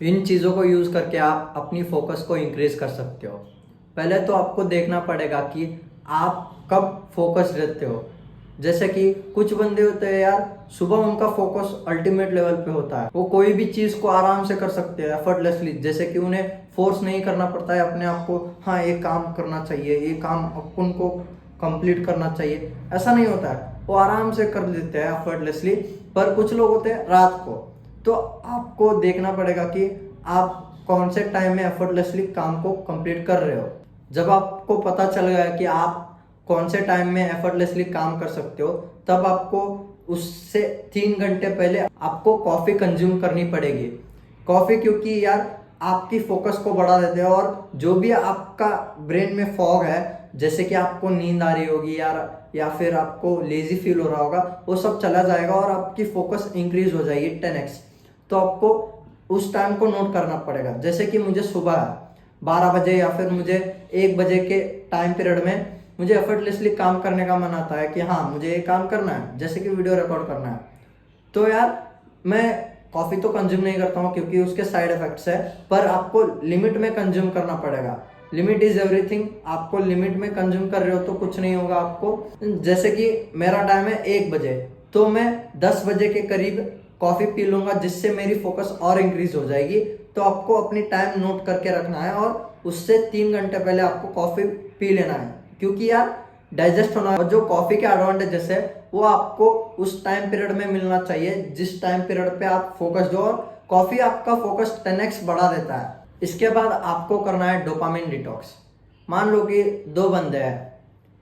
इन चीज़ों को यूज़ करके आप अपनी फोकस को इंक्रीज कर सकते हो। पहले तो आपको देखना पड़ेगा कि आप कब फोकस रहते हो। जैसे कि कुछ बंदे होते हैं यार, सुबह उनका फोकस अल्टीमेट लेवल पे होता है, वो कोई भी चीज़ को आराम से कर सकते हैं एफर्टलेसली। जैसे कि उन्हें फोर्स नहीं करना पड़ता है अपने आप को, हाँ ये काम करना चाहिए, ये काम अपन को कंप्लीट करना चाहिए, ऐसा नहीं होता है, वो आराम से कर लेते हैं एफर्टलेसली। पर कुछ लोग होते हैं रात को, तो आपको देखना पड़ेगा कि आप कौन से टाइम में एफर्टलेसली काम को कंप्लीट कर रहे हो। जब आपको पता चल गया कि आप कौन से टाइम में एफर्टलेसली काम कर सकते हो, तब आपको उससे 3 घंटे पहले आपको कॉफ़ी कंज्यूम करनी पड़ेगी। कॉफ़ी क्योंकि यार आपकी फोकस को बढ़ा देते हैं, और जो भी आपका ब्रेन में फॉग है, जैसे कि आपको नींद आ रही होगी यार, या फिर आपको लेजी फील हो रहा होगा, वो सब चला जाएगा और आपकी फोकस इंक्रीज हो जाएगी 10x। तो आपको उस टाइम को नोट करना पड़ेगा। जैसे कि मुझे सुबह 12 बजे या फिर मुझे 1 बजे के टाइम पीरियड में मुझे एफर्टलेसली काम करने का मन आता है कि हाँ मुझे ये काम करना है, जैसे कि वीडियो रिकॉर्ड करना है। तो यार मैं कॉफ़ी तो कंज्यूम नहीं करता हूँ क्योंकि उसके साइड इफेक्ट्स है, पर आपको लिमिट में कंज्यूम करना पड़ेगा। Limit is everything. आपको लिमिट में कंज्यूम कर रहे हो तो कुछ नहीं होगा आपको। जैसे कि मेरा टाइम है 1 बजे, तो मैं 10 बजे के करीब कॉफ़ी पी लूँगा, जिससे मेरी फोकस और इंक्रीज हो जाएगी। तो आपको अपनी टाइम नोट करके रखना है और उससे 3 घंटे पहले आपको कॉफ़ी पी लेना है, क्योंकि यार डाइजेस्ट होना। और जो कॉफ़ी के एडवांटेजेस है वो आपको उस टाइम पीरियड में मिलना चाहिए जिस टाइम पीरियड पे आप फोकस्ड हो, और कॉफ़ी आपका फोकस 10x बढ़ा देता है। इसके बाद आपको करना है डोपामिन डिटॉक्स। मान लो कि 2 बंदे हैं,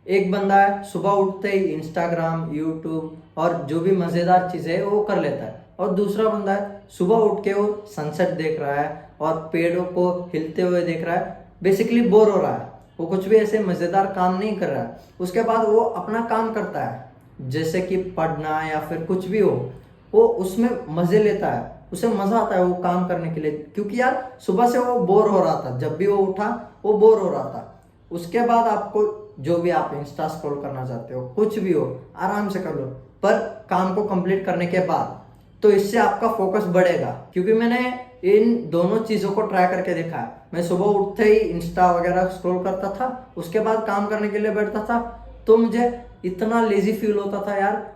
एक बंदा है सुबह उठते ही इंस्टाग्राम, यूट्यूब और जो भी मज़ेदार चीज़ें है वो कर लेता है, और दूसरा बंदा है सुबह उठ के वो सनसेट देख रहा है और पेड़ों को हिलते हुए देख रहा है, बेसिकली बोर हो रहा है, वो कुछ भी ऐसे मज़ेदार काम नहीं कर रहा है। उसके बाद वो अपना काम करता है, जैसे कि पढ़ना या फिर कुछ भी हो, वो उसमें मज़े लेता है, उसे मज़ा आता है वो काम करने के लिए, क्योंकि यार सुबह से वो बोर हो रहा था, जब भी वो उठा वो बोर हो रहा था। उसके बाद आपको जो भी आप इंस्टा स्क्रॉल करना चाहते हो, कुछ भी हो, आराम से कर लो, पर काम को कंप्लीट करने के बाद। तो इससे आपका फोकस बढ़ेगा, क्योंकि मैंने इन दोनों चीज़ों को ट्राई करके देखा है। मैं सुबह उठते ही इंस्टा वगैरह स्क्रॉल करता था, उसके बाद काम करने के लिए बैठता था, तो मुझे इतना लेजी फील होता था यार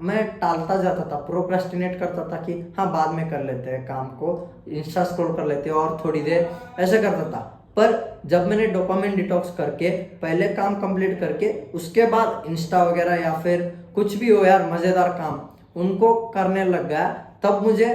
मैं टालता जाता था, प्रोक्रेस्टिनेट करता था कि हाँ बाद में कर लेते हैं काम को, इंस्टा स्क्रॉल कर लेते हैं और थोड़ी देर, ऐसे करता था। पर जब मैंने डोपामिन डिटॉक्स करके पहले काम कंप्लीट करके उसके बाद इंस्टा वगैरह या फिर कुछ भी हो यार मज़ेदार काम, उनको करने लग गया, तब मुझे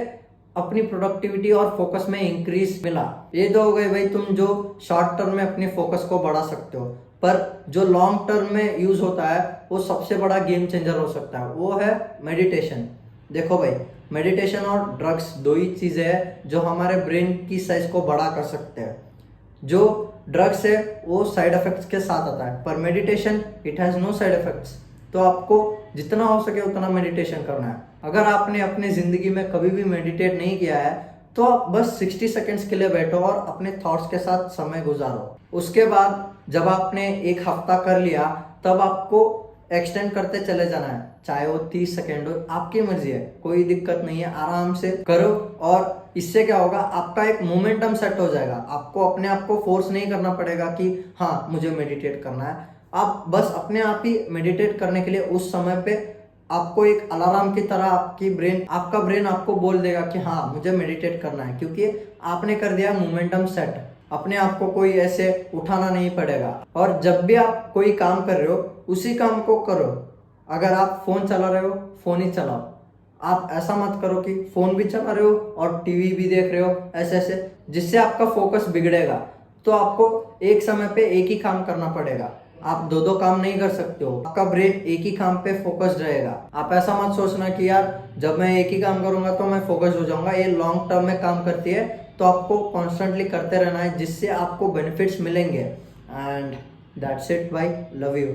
अपनी प्रोडक्टिविटी और फोकस में इंक्रीज मिला। ये तो हो गए भाई तुम जो शॉर्ट टर्म में अपनी फोकस को बढ़ा सकते हो, पर जो लॉन्ग टर्म में यूज होता है वो सबसे बड़ा गेम चेंजर हो सकता है, वो है मेडिटेशन। देखो भाई, मेडिटेशन और ड्रग्स दो ही चीज़ें हैं जो हमारे ब्रेन की साइज को बड़ा कर सकते हैं। जो ड्रग्स है वो साइड इफेक्ट्स के साथ आता है, पर meditation it has no side effects. तो आपको जितना हो सके उतना मेडिटेशन करना है। अगर आपने अपनी ज़िंदगी में कभी भी मेडिटेट नहीं किया है, तो आप बस 60 सेकेंड्स के लिए बैठो और अपने थॉट्स के साथ समय गुजारो। उसके बाद जब आपने 1 हफ्ता कर लिया, तब आपको एक्सटेंड करते चले जाना है, चाहे वो 30 सेकेंड हो, आपकी मर्जी है, कोई दिक्कत नहीं है, आराम से करो। और इससे क्या होगा, आपका एक मोमेंटम सेट हो जाएगा, आपको अपने आप को फोर्स नहीं करना पड़ेगा कि हाँ मुझे मेडिटेट करना है। आप बस अपने आप ही मेडिटेट करने के लिए उस समय पे आपको एक अलार्म की तरह आपका ब्रेन आपको बोल देगा कि हाँ मुझे मेडिटेट करना है, क्योंकि आपने कर दिया मोमेंटम सेट। अपने आप को कोई ऐसे उठाना नहीं पड़ेगा। और जब भी आप कोई काम कर रहे हो उसी काम को करो। अगर आप फ़ोन चला रहे हो, फ़ोन ही चलाओ। आप ऐसा मत करो कि फ़ोन भी चला रहे हो और टीवी भी देख रहे हो, ऐसे, जिससे आपका फोकस बिगड़ेगा। तो आपको एक समय पे एक ही काम करना पड़ेगा, आप 2 काम नहीं कर सकते हो। आपका ब्रेन एक ही काम पे फोकस्ड रहेगा। आप ऐसा मत सोचना कि यार जब मैं एक ही काम करूंगा तो मैं फोकस हो जाऊंगा, ये लॉन्ग टर्म में काम करती है। तो आपको कॉन्स्टेंटली करते रहना है, जिससे आपको बेनिफिट्स मिलेंगे। And that's it, bye, love you.